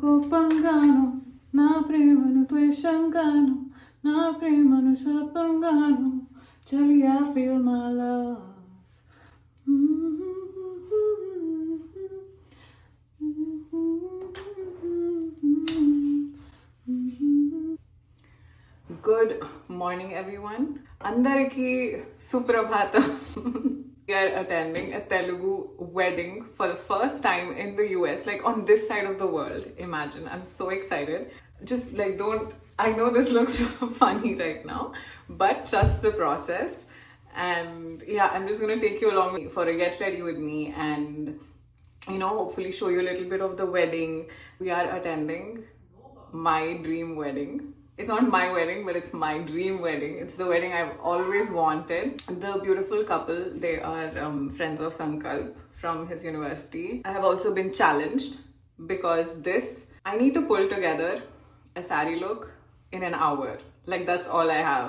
కోపంగాను నా ప్రేమను ద్వేషంగాను నా ప్రేమను శాపంగాను చలి I feel my love. Good morning everyone. Andariki suprabhatam. We are attending a Telugu wedding for the first time in the US, like on this side of the world. Imagine, I'm so excited. Just like I know this looks funny right now, but trust the process. And yeah, I'm just gonna take you along for a get ready with me and hopefully show you a little bit of the wedding. We are attending my dream wedding. It's not my wedding, but it's my dream wedding. It's the wedding I've always wanted. The beautiful couple, they are friends of Sankalp from his university. I have also been challenged because I need to pull together a sari look in an hour. Like that's all I have.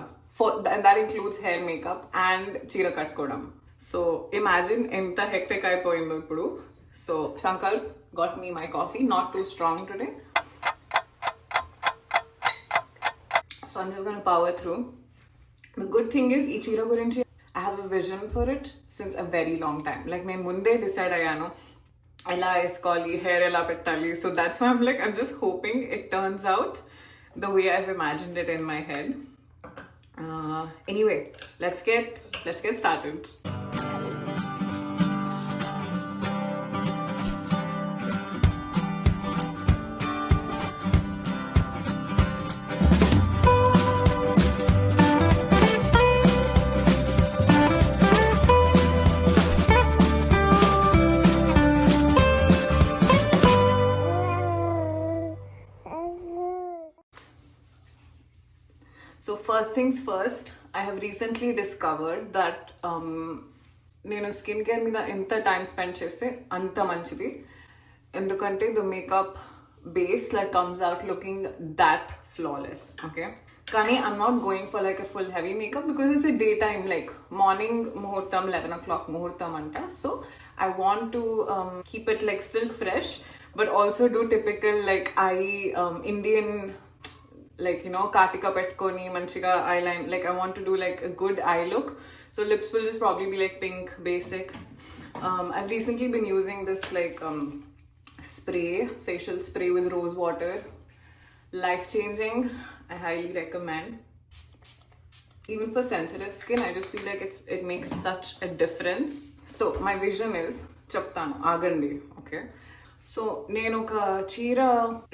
And that includes hair, makeup and cheera katkodam. So imagine enta hectic ayipoyindi ippudu. So Sankalp got me my coffee, not too strong today. So I'm just going to power through. The good thing is, ee cheera gurinchi, I have a vision for it since a very long time. Like, I munde decide ayano, ela eskali, hair ela pettali. So that's why I'm just hoping it turns out the way I've imagined it in my head. Anyway, let's get started. So first things first, I have recently discovered that నేను skin care మీద ఎంత time spend చేస్తే అంత మంచిది. ఎందుకంటే the makeup base like comes out looking that flawless, okay? కానీ I'm not going for like a full heavy makeup because it's a daytime, like morning muhurtam, 11 o'clock muhurtam anta. So I want to keep it like still fresh, but also do typical like Indian like katika petkoni manchiga eyeline. Like I want to do like a good eye look. So lips will just probably be like pink basic. I've recently been using this like facial spray with rose water. Life changing. I highly recommend. Even for sensitive skin, I just feel like it makes such a difference. So my vision is chaptanu agandi, okay? So నేను ఒక చీర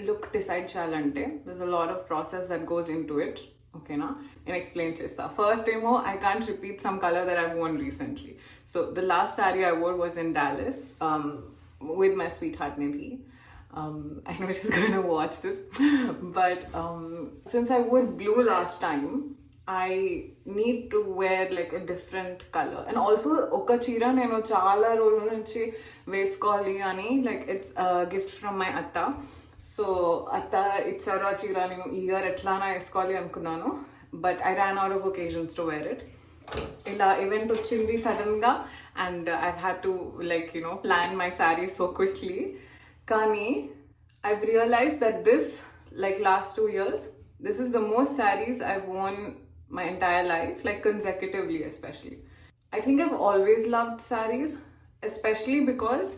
look decide చేయాలంటే there's a lot of process that goes into it. ఓకేనా, నేను explain చేస్తా. First ఏమో I can't repeat some color that I've worn recently. So the last saree I wore was in Dallas with my sweetheart Nidhi. I know she's going to watch this. But since I wore blue last time, I need to wear like a different color. And also oka cheera nenu chaala రోజుల నుంచి వేసుకోవాలి అని, like it's a gift from my atta. So atta ఇచ్చారు ఆ చీర, నేను ఈ year ఎట్లానా వేసుకోవాలి అనుకున్నాను, but I ran out of occasions to wear it. ఇలా ఈవెంట్ వచ్చింది సడన్ గా and I've had to like plan my saree so quickly. కానీ I've realized that this like last 2 years, this is the most sarees I've worn my entire life, like consecutively especially. I think I've always loved sarees, especially because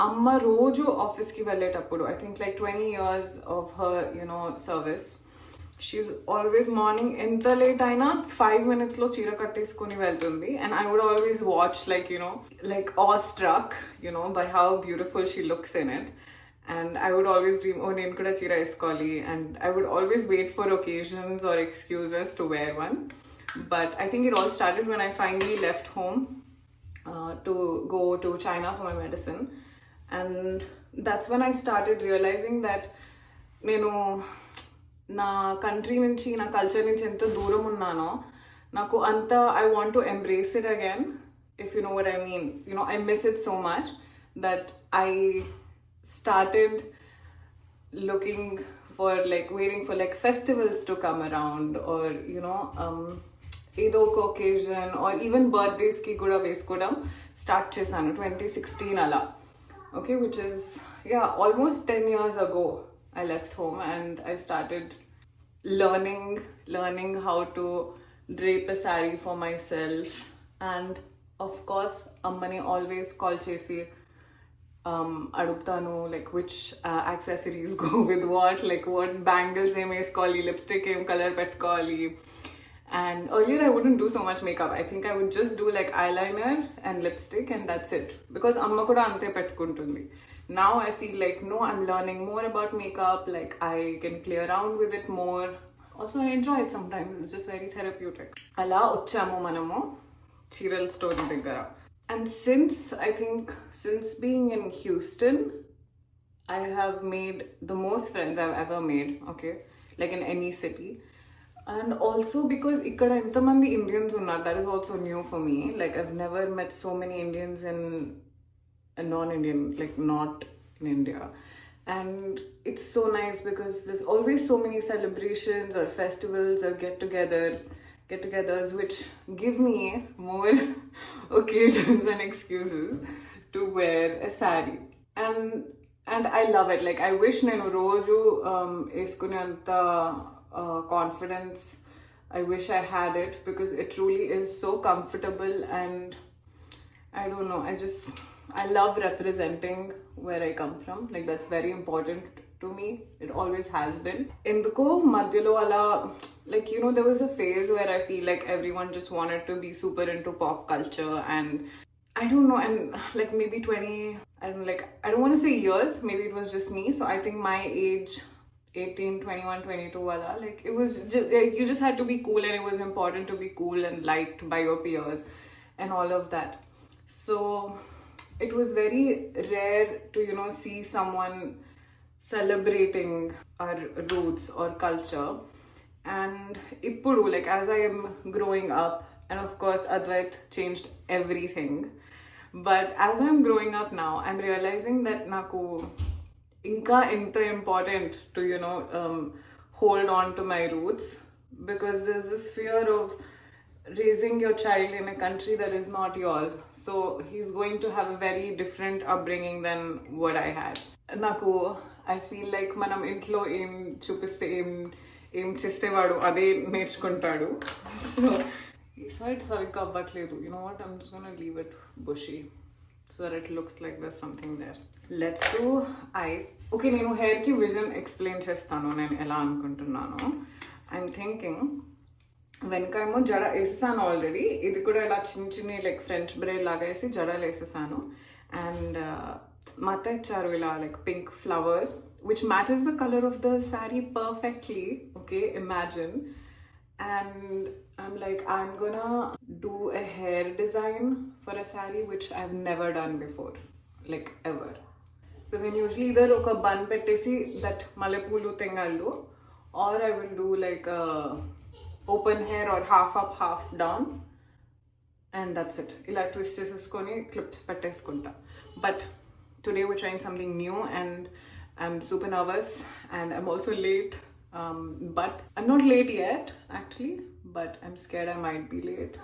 amma roju office ki velletappudu, I think like 20 years of her service, she's always morning enta late aina 5 minutes lo cheera katteskoni veltundi, and I would always watch like like awestruck by how beautiful she looks in it. And I would always dream, oh, nenu kuda cheera eskali, and I would always wait for occasions or excuses to wear one. But I think it all started when I finally left home to go to China for my medicine. And that's when I started realizing that nenu na country nunchi, na culture nunchi enta dooram unnano, naku anta I want to embrace it again, if you know what I mean. I miss it so much that I started looking for like waiting for like festivals to come around, or ఏదో ఒక occasion or even birthdays ki kuda veskoodam start chesanu 2016 ala. okay, which is, yeah, almost 10 years ago. I left home and I started learning how to drape a saree for myself. And of course, ammani always call chesi adugtanu, like which accessories go with what, like what bangles em eskali, lipstick em color pettukali. And earlier I wouldn't do so much makeup. I think I would just do like eyeliner and lipstick and that's it, because amma kuda ante pettukuntundi. Now I feel like no, I'm learning more about makeup, like I can play around with it more. Also I enjoy it sometimes, it's just very therapeutic. Ala వచ్చాము మనము చీరల story దగ్గర. And since being in Houston, I have made the most friends I've ever made, okay, like in any city. And also because ikkada entamandi Indians unnaru, that is also new for me. Like I've never met so many Indians in a non-Indian, like not in India. And it's so nice because there's always so many celebrations or festivals or get-togethers which give me more occasions and excuses to wear a saree. And I love it. Like I wish nenu roju eskuneanta confidence. I wish I had it because it truly is so comfortable. And I don't know, I love representing where I come from. Like that's very important to me. It always has been. Enduko madhyalo ala, like, you know, there was a phase where I feel like everyone just wanted to be super into pop culture, and I don't know, and like maybe 20, I don't want to say years, maybe it was just me. So I think my age 18, 21, 22 wala, like it was just, like, you just had to be cool, and it was important to be cool and liked by your peers and all of that. So it was very rare to, you know, see someone celebrating our roots or culture. And ippudu, like as I am growing up, and of course Advait changed everything, but as I'm growing up now, I'm realizing that naku inka enta important to, you know, hold on to my roots, because there's this fear of raising your child in a country that is not yours. So he's going to have a very different upbringing than what I had. Naku, I feel like manam intlo em chupiste em cheste vadu ade నేర్చుకుంటాడు. So ఈ side సరిగ్గా అవ్వట్లేదు. You know what, I'm just going to leave it bushy so that it looks like there's something there. Let's do eyes. Okay, నేను hair ki vision explain చేస్తాను నేను ఎలా అనుకుంటున్నాను. I'm thinking వెనకేమో జడ వేసేసాను ఆల్రెడీ. ఇది కూడా ఇలా చిన్న లైక్ ఫ్రెంచ్ బ్రైడ్ లాగా వేసి జడలు వేసేసాను. అండ్ మా అత్త ఇచ్చారు ఇలా like pink flowers which matches the color of the saree perfectly, okay, imagine. And I'm like, I'm gonna do a hair design for a saree which I've never done before, like ever. Because then usually either oka bun pettesi that malepulu tengallu, or I will do like a open hair or half up half down, and that's it. Ila twist chesukoni clips petteskunta. But today we're trying something new, and I'm super nervous, and I'm also late. But I'm not late yet actually, but I'm scared I might be late.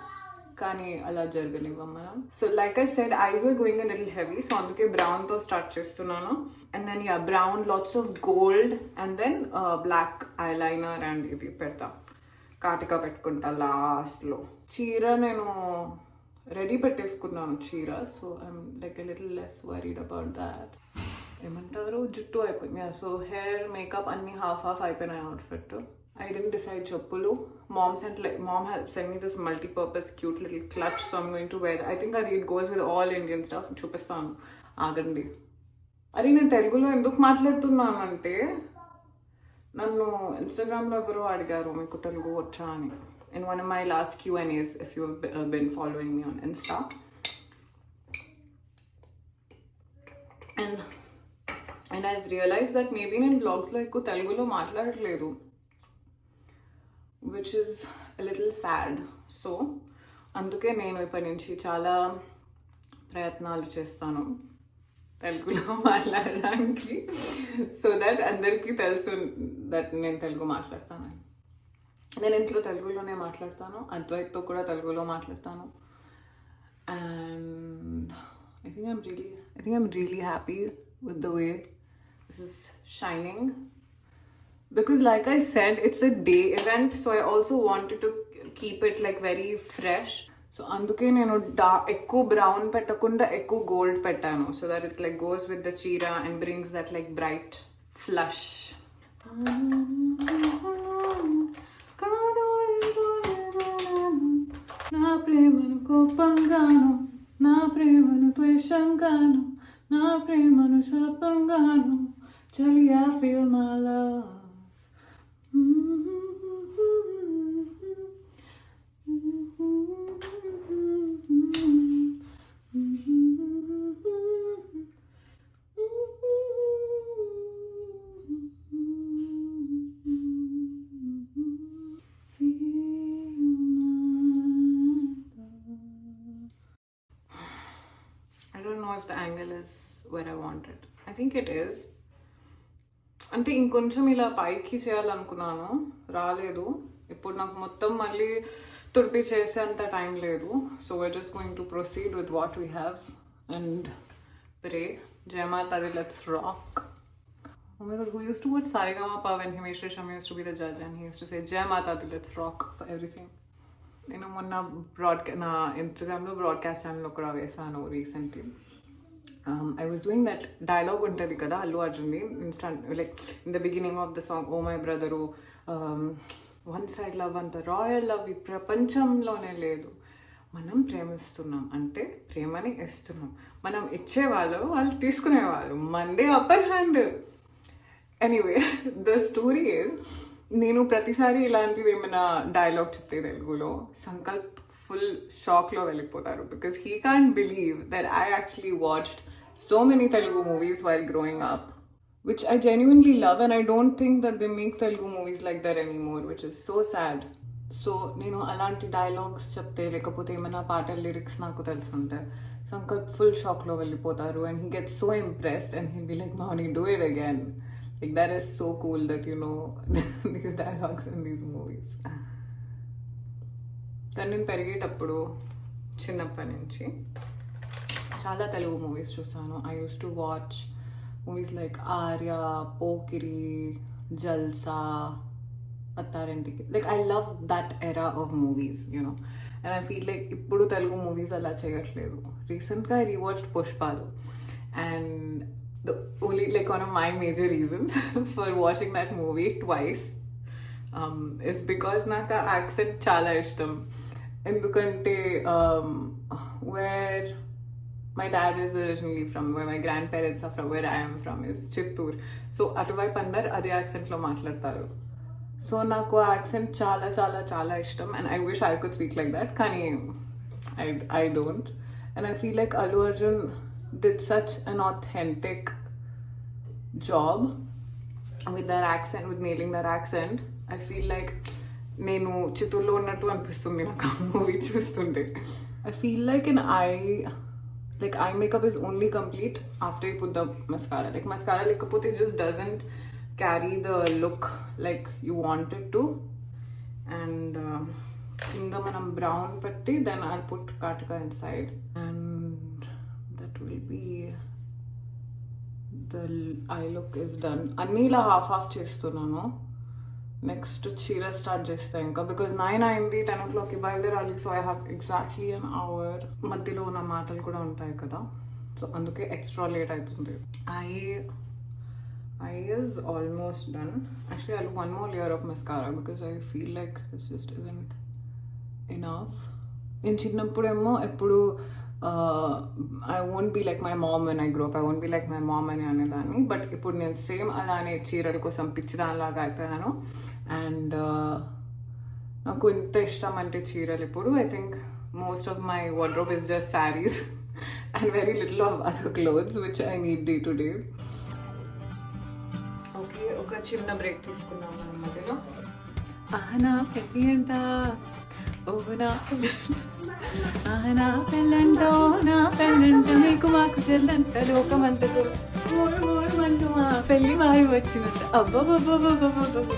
Kani ala jarganivam manam. So like I said, eyes were going a little heavy, so anduke brown to start chestunnanu. And then yeah, brown, lots of gold, and then black eyeliner and idi pedta. Katika pettukunta last lo. Cheera nenu ready petteskunnanu cheera, so I'm like a little less worried about that. ఏమంటారు జుట్టు అయిపోయింది. So hair makeup అన్ని half అయిపోయినాయి outfit. I didn't decide చెప్పులు. Mom sent me this multi-purpose cute little clutch, so I'm going to wear that. I think it goes with all Indian stuff. చూపిస్తాను ఆగండి. అరే నేను తెలుగులో ఎందుకు మాట్లాడుతున్నాను అంటే, నన్ను ఇన్స్టాగ్రామ్లో ఎవరో అడిగారు మీకు తెలుగు వచ్చా అని. In one of my last Q&As, if you have been following me on Insta. And I've realized that maybe in vlogs లో ఎక్కువ తెలుగులో మాట్లాడట్లేదు, which is a little sad. So అందుకే నేను ఇప్పటి నుంచి చాలా ప్రయత్నాలు చేస్తాను తెలుగులో మాట్లాడడానికి, సో దట్ అందరికీ తెలుసు దట్ నేను తెలుగు మాట్లాడతాను. నేను ఇంట్లో తెలుగులోనే మాట్లాడతాను, అద్వైత్తో కూడా తెలుగులో మాట్లాడతాను. And I think I'm really happy with the way this is shining. Because like I said, it's a day event, so I also wanted to keep it like very fresh. So అందుకే నేను ఎక్కువ brown పెట్టకుండా ఎక్కువ gold పెట్టాను, so that it like goes with the చీర and brings that like bright flush. నా ప్రేమను కోపంగాను, నా ప్రేమను ద్వేషంగాను, నా ప్రేమను శాపంగాను, చలి I feel my love. I don't know if the angle is where I want it. I think it is. అంటే ఇంకొంచెం ఇలా పైకి చేయాలనుకున్నాను, రాలేదు. ఇప్పుడు నాకు మొత్తం మళ్ళీ తుడిపి చేసేంత టైం లేదు. So we're just going to proceed with what we have and pray. Jai Mata Di, let's rock. Oh my god, who used to watch Saregama when Himesh Reshamya used to be the judge and he used to say Jai Mata Di, let's rock for everything. నేను మొన్న నా ఇన్స్టాగ్రామ్లో broadcast ఛానల్లో కూడా వేసాను recently. I was doing that dialogue ఉంటుంది కదా Allu అర్జున్ది, like in the beginning of the song, oh my brother, one side love అంత రాయల్ లవ్ ఈ ప్రపంచంలోనే లేదు. మనం ప్రేమిస్తున్నాం అంటే ప్రేమని ఇస్తున్నాం, మనం ఇచ్చేవాళ్ళు వాళ్ళు తీసుకునేవాళ్ళు, మనదే upper hand. Anyway the story is, నేను ప్రతిసారి ఇలాంటిది ఏమైనా డైలాగ్ చెప్తే తెలుగులో సంకల్ప్ ఫుల్ షాక్లో వెళ్ళిపోతారు, because he can't believe that I actually watched so many Telugu movies while growing up, which I genuinely love, and I don't think that they make Telugu movies like that anymore, which is so sad. So నేను అలాంటి dialogues చెప్తే లేకపోతే ఏమైనా పాటల lyrics నాకు తెలుసుంటే Sankalp full షాక్లో వెళ్ళిపోతారు, and he gets so impressed and he'll be like, Mounie, do it again. Like that is so cool that you know these dialogues in these movies. కానీ నేను పెరిగేటప్పుడు చిన్నప్పటి నుంచి చాలా తెలుగు మూవీస్ చూసాను. I use to watch movies like Arya, Pokiri, Jalsa, Attarintiki. Like I love that era of movies, you know. And I feel like ఇప్పుడు Telugu movies అలా చేయట్లేదు. రీసెంట్గా ఐ రీవాచ్డ్ పుష్పాలు, and the only like one of my major reasons for watching that movie twice is because నాకు ఆ accent చాలా ఇష్టం. ఎందుకంటే where my dad is originally from, where my grandparents are from, where I am from is Chittoor. So అటువైపు అందరు అదే యాక్సెంట్లో మాట్లాడతారు. So నాకు ఆ యాక్సెంట్ చాలా చాలా చాలా ఇష్టం, and I wish I could speak like that, కానీ I don't. And I feel like Allu Arjun did such an authentic job with that accent, with nailing that accent. I feel like నేను చిత్తూరులో ఉన్నట్టు అనిపిస్తుంది నాకు ఆ movie చూస్తుంటే. I feel like eye makeup is only complete after you put the mascara. Like mascara lekapothe it just doesn't carry the look like you want it to. And kinda manam brown patti, then I'll put katika inside, and that will be the eye look is done. Annila half చేస్తున్నాను. Next చీర start చేస్తా ఇంకా, because 9 అయింది, 10 o'clockకి బయలుదేరాలి. So I have exactly an hour. మధ్యలో ఉన్న మాటలు కూడా ఉంటాయి కదా, సో అందుకే ఎక్స్ట్రా లేట్ అవుతుంది. I is almost done. Actually I look one more layer of mascara because I feel like this just isn't enough. నేను చిన్నప్పుడేమో ఎప్పుడు I won't be like my mom when I grow up, I won't be like my mom అని అనేదాన్ని. But ఇప్పుడు నేను same అలానే చీరల కోసం పిచ్చిదానిలాగా అయిపోయాను. అండ్ నాకు ఎంత ఇష్టం అంటే చీరలు ఇప్పుడు. I think most of my wardrobe is just saris and very little of other clothes which I need day to day. Okay, ఒక చిన్న బ్రేక్ తీసుకున్నాం మనం మధ్యలో. నా పెళ్ళి అంట, నా పెళ్ళంటో, నా పెళ్ళంట, మీకు మాకు చెల్లంట, లోకమంతకు మూడు మూడు మంటూ మా పెళ్ళి మారి వచ్చినంత. అబ్బబ్బబ్బబ్బబ్బబ్బ.